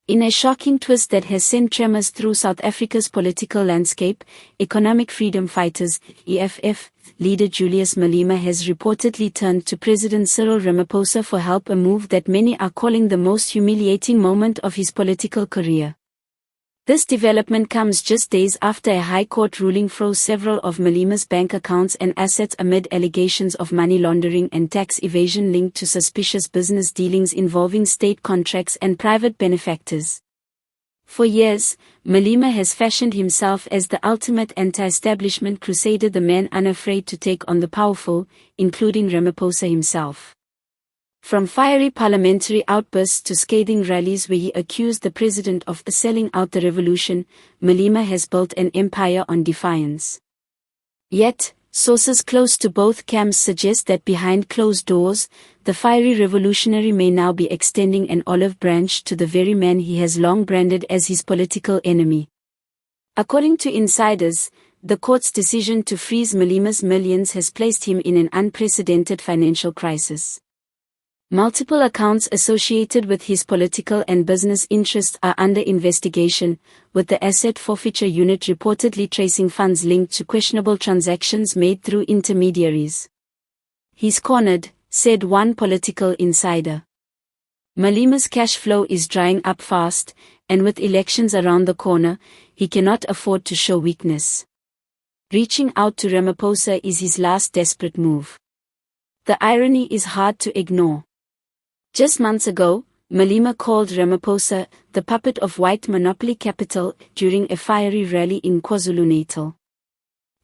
In a shocking twist that has sent tremors through South Africa's political landscape, Economic Freedom Fighters, EFF, leader Julius Malema has reportedly turned to President Cyril Ramaphosa for help, a move that many are calling the most humiliating moment of his political career. This development comes just days after a High Court ruling froze several of Malema's bank accounts and assets amid allegations of money laundering and tax evasion linked to suspicious business dealings involving state contracts and private benefactors. For years, Malema has fashioned himself as the ultimate anti-establishment crusader, the man unafraid to take on the powerful, including Ramaphosa himself. From fiery parliamentary outbursts to scathing rallies where he accused the president of selling out the revolution, Malema has built an empire on defiance. Yet, sources close to both camps suggest that behind closed doors, the fiery revolutionary may now be extending an olive branch to the very man he has long branded as his political enemy. According to insiders, the court's decision to freeze Malema's millions has placed him in an unprecedented financial crisis. Multiple accounts associated with his political and business interests are under investigation, with the Asset Forfeiture Unit reportedly tracing funds linked to questionable transactions made through intermediaries. "He's cornered," said one political insider. Malema's cash flow is drying up fast, and with elections around the corner, he cannot afford to show weakness. Reaching out to Ramaphosa is his last desperate move. The irony is hard to ignore. Just months ago, Malema called Ramaphosa the puppet of white monopoly capital during a fiery rally in KwaZulu-Natal.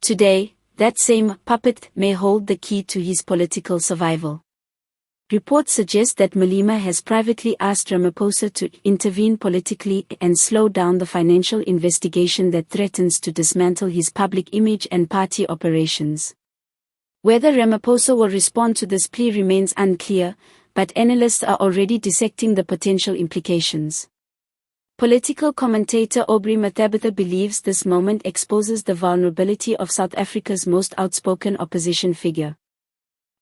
Today, that same puppet may hold the key to his political survival. Reports suggest that Malema has privately asked Ramaphosa to intervene politically and slow down the financial investigation that threatens to dismantle his public image and party operations. Whether Ramaphosa will respond to this plea remains unclear, but analysts are already dissecting the potential implications. Political commentator Aubrey Mathabitha believes this moment exposes the vulnerability of South Africa's most outspoken opposition figure.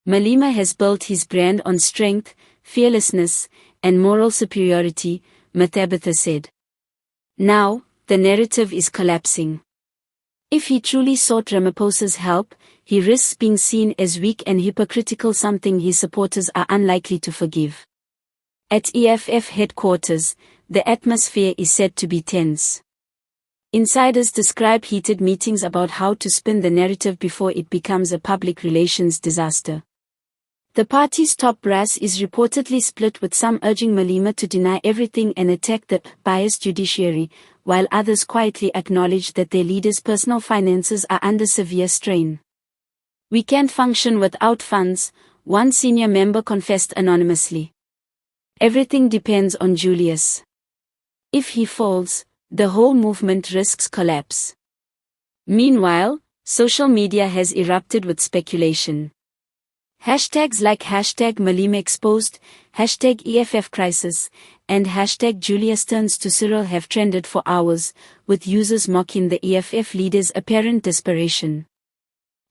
Malema has built his brand on strength, fearlessness, and moral superiority, Mathabitha said. Now, the narrative is collapsing. If he truly sought Ramaphosa's help, he risks being seen as weak and hypocritical, something his supporters are unlikely to forgive. At EFF headquarters, the atmosphere is said to be tense. Insiders describe heated meetings about how to spin the narrative before it becomes a public relations disaster. The party's top brass is reportedly split, with some urging Malema to deny everything and attack the biased judiciary, while others quietly acknowledge that their leader's personal finances are under severe strain. "We can't function without funds," one senior member confessed anonymously. "Everything depends on Julius. If he falls, the whole movement risks collapse." Meanwhile, social media has erupted with speculation. Hashtags like #Malema exposed, #EFF crisis, and #Julius turns to Cyril have trended for hours, with users mocking the EFF leader's apparent desperation.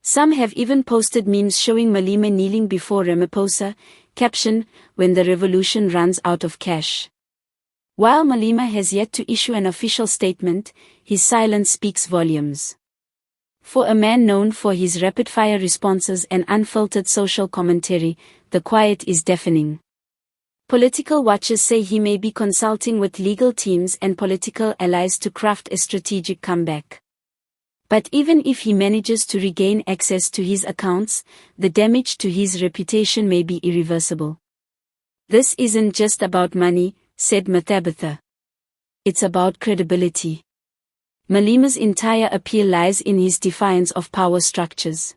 Some have even posted memes showing Malema kneeling before Ramaphosa, caption, "When the revolution runs out of cash." While Malema has yet to issue an official statement, his silence speaks volumes. For a man known for his rapid-fire responses and unfiltered social commentary, the quiet is deafening. Political watchers say he may be consulting with legal teams and political allies to craft a strategic comeback. But even if he manages to regain access to his accounts, the damage to his reputation may be irreversible. "This isn't just about money," said Mathabitha. "It's about credibility." Malema's entire appeal lies in his defiance of power structures.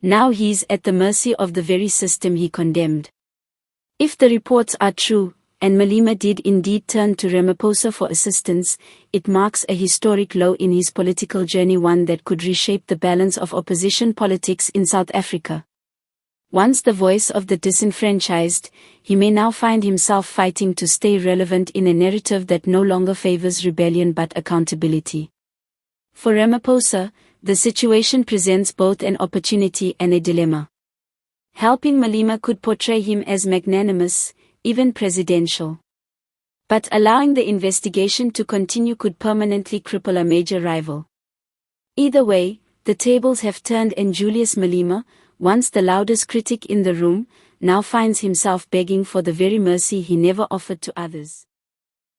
Now he's at the mercy of the very system he condemned. If the reports are true, and Malema did indeed turn to Ramaphosa for assistance, it marks a historic low in his political journey, one that could reshape the balance of opposition politics in South Africa. Once the voice of the disenfranchised, he may now find himself fighting to stay relevant in a narrative that no longer favors rebellion but accountability. For Ramaphosa, the situation presents both an opportunity and a dilemma. Helping Malema could portray him as magnanimous, even presidential. But allowing the investigation to continue could permanently cripple a major rival. Either way, the tables have turned, and Julius Malema, once the loudest critic in the room, now finds himself begging for the very mercy he never offered to others.